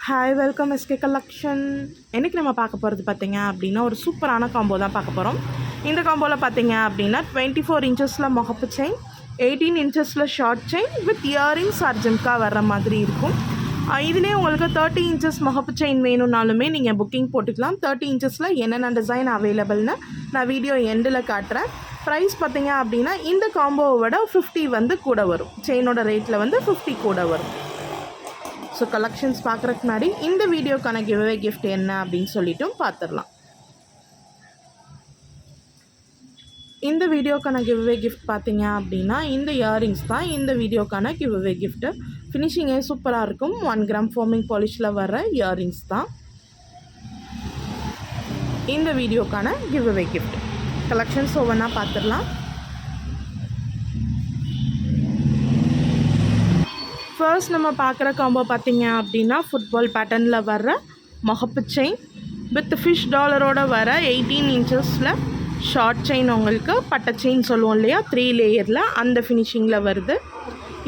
Hi welcome SK collection. இன்றைக்கி நம்ம பார்க்க போகிறது பார்த்திங்க அப்படின்னா ஒரு சூப்பரான காம்போ தான் பார்க்க போகிறோம். இந்த காம்போவில் பார்த்திங்க அப்படின்னா 24 இன்ச்சஸில் முகப்பு செயின், 18 இன்ச்சஸில் short chain with earrings or jhumka வர்ற மாதிரி இருக்கும். இதுலேயே உங்களுக்கு 30 இன்ச்சஸ் முகப்பு செயின் வேணும்னாலுமே நீங்கள் புக்கிங் போட்டுக்கலாம். 30 இன்ச்சஸில் என்னென்ன டிசைன் அவைலபிள்னு நான் வீடியோ எண்டில் காட்டுறேன். ப்ரைஸ் பார்த்திங்க அப்படின்னா இந்த காம்போவை விட 50 வந்து கூட வரும். செயினோட ரேட்டில் வந்து 50 கூட வரும். ஸோ கலெக்ஷன்ஸ் பார்க்குறதுக்கு முன்னாடி இந்த வீடியோக்கான கிவ்அவே கிஃப்ட் என்ன அப்படின்னு சொல்லிட்டும் பார்த்துடலாம். இந்த வீடியோக்கான கிவ்அவே கிஃப்ட் பார்த்தீங்க அப்படின்னா இந்த இயரிங்ஸ் தான் இந்த வீடியோக்கான கிவ்அவே கிஃப்ட்டு. ஃபினிஷிங்கே சூப்பராக இருக்கும். 1 கிராம் ஃபோமிங் பாலிஷில் வர இயரிங்ஸ் தான் இந்த வீடியோக்கான கிவ்அவே கிஃப்ட். கலெக்ஷன்ஸ் ஒவ்வொன்றா பார்த்துடலாம். ஃபர்ஸ்ட் நம்ம பார்க்குற காம்போ பார்த்திங்க அப்படின்னா ஃபுட்பால் பேட்டர்னில் வர்ற முகப்பு செயின் வித் ஃபிஷ் டாலரோட வர 18 இன்ச்சஸில் ஷார்ட் செயின், உங்களுக்கு பட்டை செயின் சொல்லுவோம் இல்லையா, 3 லேயரில் அந்த ஃபினிஷிங்கில் வருது.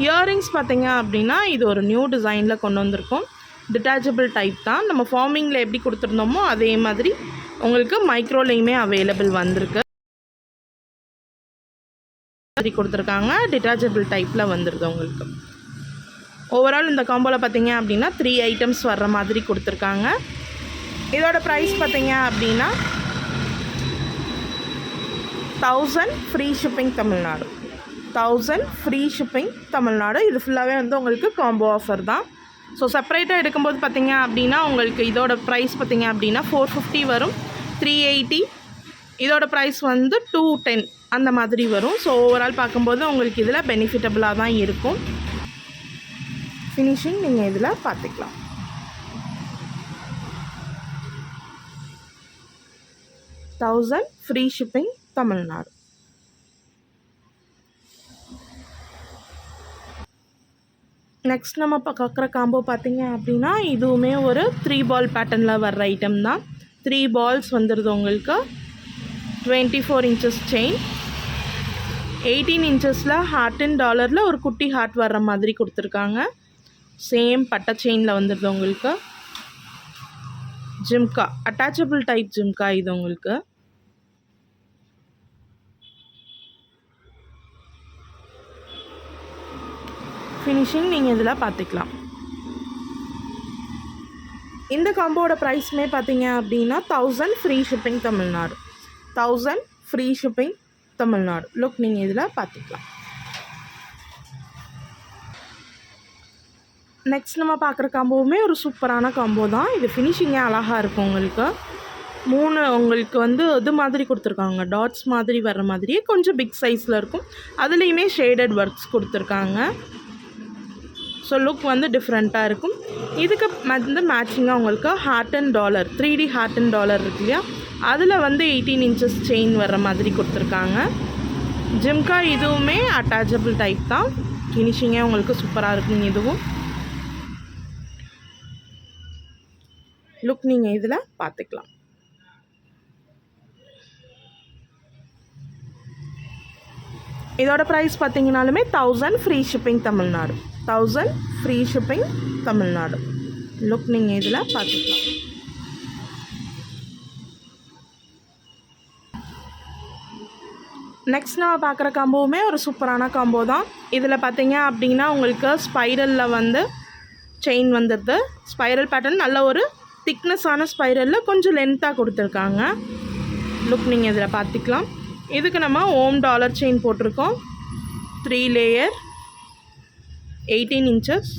இயரிங்ஸ் பார்த்திங்க அப்படின்னா இது ஒரு நியூ டிசைனில் கொண்டு வந்திருக்கோம். டிட்டாச்சபிள் டைப் தான். நம்ம ஃபார்மிங்கில் எப்படி கொடுத்துருந்தோமோ அதே மாதிரி உங்களுக்கு மைக்ரோலையுமே அவைலபிள் வந்திருக்கு. கொடுத்துருக்காங்க. டிட்டாச்சபிள் டைப்பில் வந்துடுது உங்களுக்கு. ஓவரால் இந்த காம்போவில் பார்த்தீங்க அப்படின்னா 3 ஐட்டம்ஸ் வர்ற மாதிரி கொடுத்துருக்காங்க. இதோட ப்ரைஸ் பார்த்தீங்க அப்படின்னா 1000 free shipping Tamil Nadu. 1000 free shipping Tamil Nadu. இது ஃபுல்லாகவே வந்து உங்களுக்கு காம்போ ஆஃபர் தான். ஸோ செப்பரேட்டாக எடுக்கும்போது பார்த்தீங்க அப்படின்னா உங்களுக்கு இதோட ப்ரைஸ் பார்த்தீங்க அப்படின்னா 450 வரும், 380. இதோட ப்ரைஸ் வந்து 210 அந்த மாதிரி வரும். ஸோ ஓவரால் பார்க்கும்போது உங்களுக்கு இதில் பெனிஃபிட்டபுளாக தான் இருக்கும். ஃபினிஷிங் நீங்கள் இதில் பார்த்துக்கலாம். $1000 ஃப்ரீ ஷிப்பிங் தமிழ்நாடு. நெக்ஸ்ட் நம்ம பார்க்குற காம்போ பார்த்தீங்க அப்படின்னா இதுவுமே ஒரு 3 பால் பேட்டர்னில் வர்ற ஐட்டம் தான். 3 பால்ஸ் வந்துடுது உங்களுக்கு. 24 இன்ச்சஸ் செயின், 18 இன்ச்சஸில் ஹார்ட் அண்ட் டாலரில் ஒரு குட்டி ஹார்ட் வர்ற மாதிரி கொடுத்துருக்காங்க. சேம் பட்டை செயினில் வந்துடுது உங்களுக்கு. ஜிம்கா அட்டாச்சபிள் டைப் ஜிம்கா இது உங்களுக்கு. ஃபினிஷிங் நீங்கள் இதில் பார்த்துக்கலாம். இந்த காம்போட ப்ரைஸுமே பார்த்தீங்க அப்படின்னா 1000 free shipping Tamil Nadu. 1000 free shipping Tamil Nadu. Look நீங்கள் இதில் பார்த்துக்கலாம். நெக்ஸ்ட் நம்ம பார்க்குற காம்போவுமே ஒரு சூப்பரான காம்போ தான். இது ஃபினிஷிங்கே அழகாக இருக்கும் உங்களுக்கு. 3 உங்களுக்கு வந்து இது மாதிரி கொடுத்துருக்காங்க. டாட்ஸ் மாதிரி வர்ற மாதிரியே கொஞ்சம் பிக் சைஸில் இருக்கும். அதுலேயுமே ஷேடட் ஒர்க்ஸ் கொடுத்துருக்காங்க. ஸோ லுக் வந்து டிஃப்ரெண்ட்டாக இருக்கும். இதுக்கு வந்து மேட்சிங்காக உங்களுக்கு heart and dollar, 3D heart and dollar இருக்கு இல்லையா, அதில் வந்து 18 இன்ச்சஸ் செயின் வர்ற மாதிரி கொடுத்துருக்காங்க. ஜிம்கா இதுவுமே அட்டாச்சபிள் டைப் தான். ஃபினிஷிங்கே உங்களுக்கு சூப்பராக இருக்கும். இதுவும் லுக் நீங்கள் இதில் பார்த்துக்கலாம். இதோட ப்ரைஸ் பார்த்தீங்கனாலுமே 1000 free shipping Tamil Nadu. 1000 free shipping Tamil Nadu. Look நீங்கள் இதில் பார்த்துக்கலாம். நெக்ஸ்ட் நம்ம பார்க்குற காம்போவுமே ஒரு சூப்பரான காம்போ தான். இதில் பார்த்தீங்க அப்படின்னா உங்களுக்கு ஸ்பைரலில் வந்து செயின் வந்துடுது. ஸ்பைரல் பேட்டர்ன் நல்ல ஒரு திக்னஸான ஸ்பைரலில் கொஞ்சம் லென்த்தாக கொடுத்துருக்காங்க. லுக் நீங்கள் இதில் பார்த்துக்கலாம். இதுக்கு நம்ம ஓம் டாலர் செயின் போட்டிருக்கோம். 3 layer, 18 inches.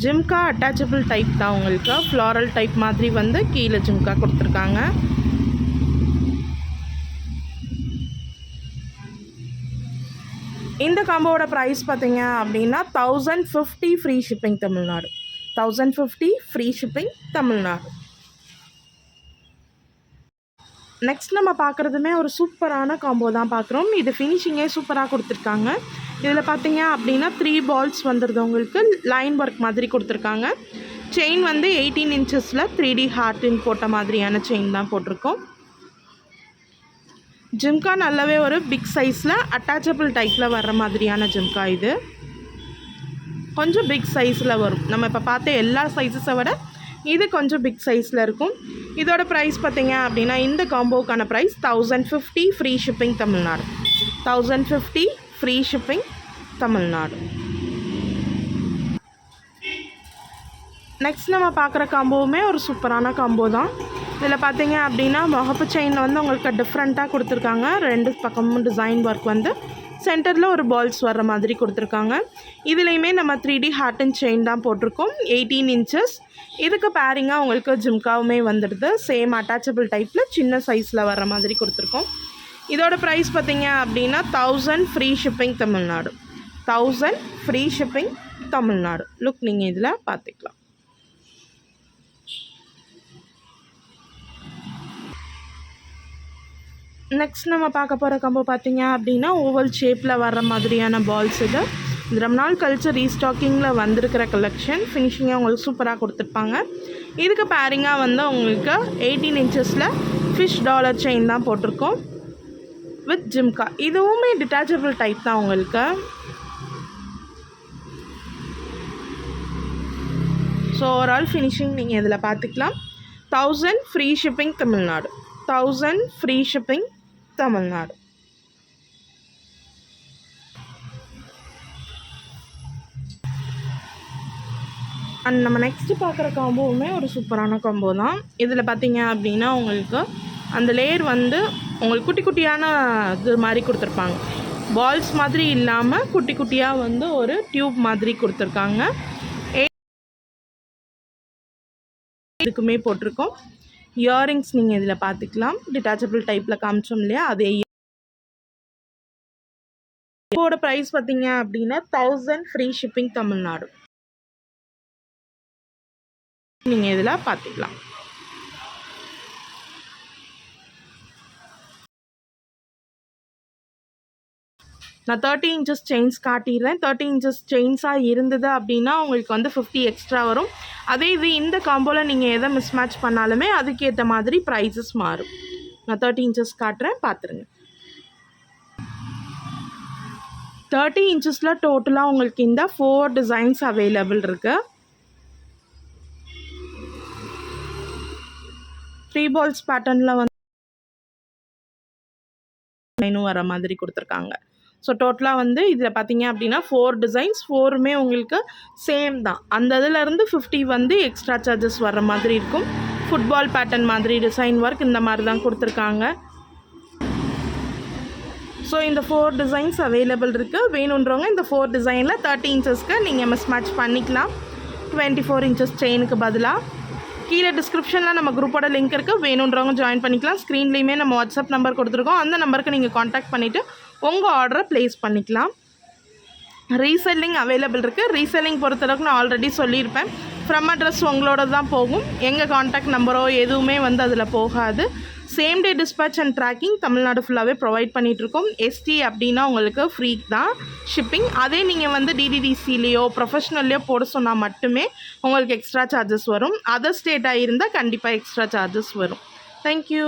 Jhumka attachable type தான் உங்களுக்கு. ஃப்ளாரல் டைப் மாதிரி வந்து கீழே ஜிம்கா கொடுத்துருக்காங்க. இந்த காம்போவோட ப்ரைஸ் பார்த்தீங்க அப்படின்னா 1050 free shipping Tamil Nadu. 1050 free shipping Tamil Nadu. Next நம்ம பார்க்குறதுமே ஒரு சூப்பரான காம்போ தான் பார்க்குறோம். இது ஃபினிஷிங்கே சூப்பராக கொடுத்துருக்காங்க. இதில் பார்த்தீங்க அப்படின்னா 3 பால்ஸ் வந்துடுது உங்களுக்கு. லைன் ஒர்க் மாதிரி கொடுத்துருக்காங்க. செயின் வந்து 18 இன்ச்சஸில் 3D ஹார்ட்டின் போட்ட மாதிரியான செயின் தான் போட்டிருக்கோம். ஜிம்கா நல்லாவே ஒரு பிக் சைஸில் அட்டாச்சபிள் டைப்பில் வர்ற மாதிரியான ஜிம்கா இது. கொஞ்சம் பிக் சைஸில் வரும். நம்ம இப்போ பார்த்த எல்லா சைஸஸை விட இது கொஞ்சம் பிக் சைஸில் இருக்கும். இதோட ப்ரைஸ் பார்த்திங்க அப்படின்னா இந்த காம்போக்கான price 1050 free shipping Tamil Nadu. 1050 free shipping Tamil Nadu. Next நம்ம பார்க்குற காம்போவுமே ஒரு சூப்பரான காம்போ தான். இதில் பார்த்தீங்க அப்படின்னா முகப்பு செயின் வந்து உங்களுக்கு டிஃப்ரெண்ட்டாக கொடுத்துருக்காங்க. 2 பக்கமும் டிசைன் ஒர்க் வந்து சென்டரில் ஒரு பால்ஸ் வர்ற மாதிரி கொடுத்துருக்காங்க. இதுலேயுமே நம்ம 3D ஹார்ட் அண்ட் செயின் தான் போட்டிருக்கோம். 18 இன்ச்சஸ். இதுக்கு பேரிங்காக உங்களுக்கு ஜிம்காவுமே வந்துடுது. சேம் அட்டாச்சபிள் டைப்பில் சின்ன சைஸில் வர்ற மாதிரி கொடுத்துருக்கோம். இதோட ப்ரைஸ் பார்த்தீங்க அப்படின்னா 1000 free shipping Tamil Nadu. 1000 free shipping Tamil Nadu. Look நீங்கள் இதில் பார்த்துக்கலாம். நெக்ஸ்ட் நம்ம பார்க்க போகிற கம்போ பார்த்தீங்க அப்படின்னா ஓவல் ஷேப்பில் வர்ற மாதிரியான பால்ஸ். இது ரொம்ப நாள் கழிச்சு ரீஸ்டாக்கிங்கில் வந்திருக்கிற கலெக்ஷன். ஃபினிஷிங்காக உங்களுக்கு சூப்பராக கொடுத்துருப்பாங்க. இதுக்கு பேரிங்காக வந்து உங்களுக்கு 18 இன்ச்சஸில் ஃபிஷ் டாலர் செயின் தான் போட்டிருக்கோம் வித் ஜிம்கா. இதுவுமே டிட்டாச்சபிள் டைப் தான் உங்களுக்கு. ஸோ ஓவரால் ஃபினிஷிங் நீங்கள் இதில் பார்த்துக்கலாம். 1000 free shipping Tamil Nadu. 1000 free shipping Tamil Nadu. And நம்ம நெக்ஸ்ட்டு பார்க்குற காம்போவுமே ஒரு சூப்பரான காம்போ தான். இதில் பார்த்தீங்க அப்படின்னா உங்களுக்கு அந்த லேயர் வந்து உங்களுக்கு குட்டி குட்டியான இது மாதிரி கொடுத்துருப்பாங்க. பால்ஸ் மாதிரி இல்லாமல் குட்டி குட்டியாக வந்து ஒரு டியூப் மாதிரி கொடுத்துருக்காங்க. இதுக்குமே போட்டிருக்கோம். இயரிங்ஸ் நீங்கள் இதில் பார்த்துக்கலாம். டிட்டாச்சபிள் டைப்பில் காமிச்சோம் இல்லையா, அதே. இதோட ப்ரைஸ் பார்த்தீங்க அப்படின்னா 1000 ஃப்ரீ ஷிப்பிங் தமிழ்நாடு. நீங்கள் இதில் பார்த்துக்கலாம். நான் 30 இன்ச்சஸ் செயின்ஸ் காட்டிடுறேன். 30 இன்ச்சஸ் செயின்ஸாக இருந்தது அப்படின்னா உங்களுக்கு வந்து 50 எக்ஸ்ட்ரா வரும். அதே இது இந்த காம்போவில் நீங்கள் எதை மிஸ்மேட்ச் பண்ணாலுமே அதுக்கேற்ற மாதிரி ப்ரைஸஸ் மாறும். நான் 30 இன்ச்சஸ் காட்டுறேன், பார்த்துருங்க. 30 இன்ச்சஸில் டோட்டலாக உங்களுக்கு இந்த 4 டிசைன்ஸ் அவைலபிள் இருக்குது. 3 பால்ஸ் பேட்டர்னில் வந்து வர மாதிரி கொடுத்துருக்காங்க. ஸோ டோட்டலாக வந்து இதில் பார்த்தீங்க அப்படின்னா 4 டிசைன்ஸ், 4மே உங்களுக்கு சேம் தான். அந்த இதிலேருந்து 50 வந்து எக்ஸ்ட்ரா சார்ஜஸ் வர்ற மாதிரி இருக்கும். ஃபுட்பால் பேட்டர்ன் மாதிரி டிசைன் ஒர்க் இந்த மாதிரி தான் கொடுத்துருக்காங்க. ஸோ இந்த 4 டிசைன்ஸ் அவைலபிள் இருக்குது. வேணுன்றவங்க இந்த 4 டிசைனில் 30 இன்ச்சஸ்க்கு நீங்கள் மிஸ்மேட்ச் பண்ணிக்கலாம். 24 இன்ச்சஸ் செயினுக்கு பதிலாக கீழே டிஸ்கிரிப்ஷனில் நம்ம குரூப்போட லிங்க் இருக்குது. வேணுன்றவங்க ஜாயின் பண்ணிக்கலாம். ஸ்க்ரீன்லேயுமே நம்ம வாட்ஸ்அப் நம்பர் கொடுத்துருக்கோம். அந்த நம்பருக்கு நீங்கள் காண்டாக்ட் பண்ணிவிட்டு உங்கள் ஆர்டரை ப்ளேஸ் பண்ணிக்கலாம். ரீசெல்லிங் அவைலபிள் இருக்குது. ரீசெல்லிங் பொறுத்தளவுக்கு நான் ஆல்ரெடி சொல்லியிருப்பேன். ஃப்ரம் அட்ரஸ் உங்களோட தான் போகும். எங்கள் காண்டாக்ட் நம்பரோ எதுவுமே வந்து அதில் போகாது. Same day dispatch and tracking Tamil Nadu ஃபுல்லாகவே ப்ரொவைட் பண்ணிகிட்ருக்கோம். எஸ்டி அப்படின்னா உங்களுக்கு ஃப்ரீ தான் ஷிப்பிங். அதே நீங்கள் வந்து டிடிடிசிலேயோ ப்ரொஃபஷ்னல்லையோ போட சொன்னால் மட்டுமே உங்களுக்கு எக்ஸ்ட்ரா சார்ஜஸ் வரும். அதர் ஸ்டேட்டாக இருந்தால் கண்டிப்பாக எக்ஸ்ட்ரா சார்ஜஸ் வரும். தேங்க்யூ.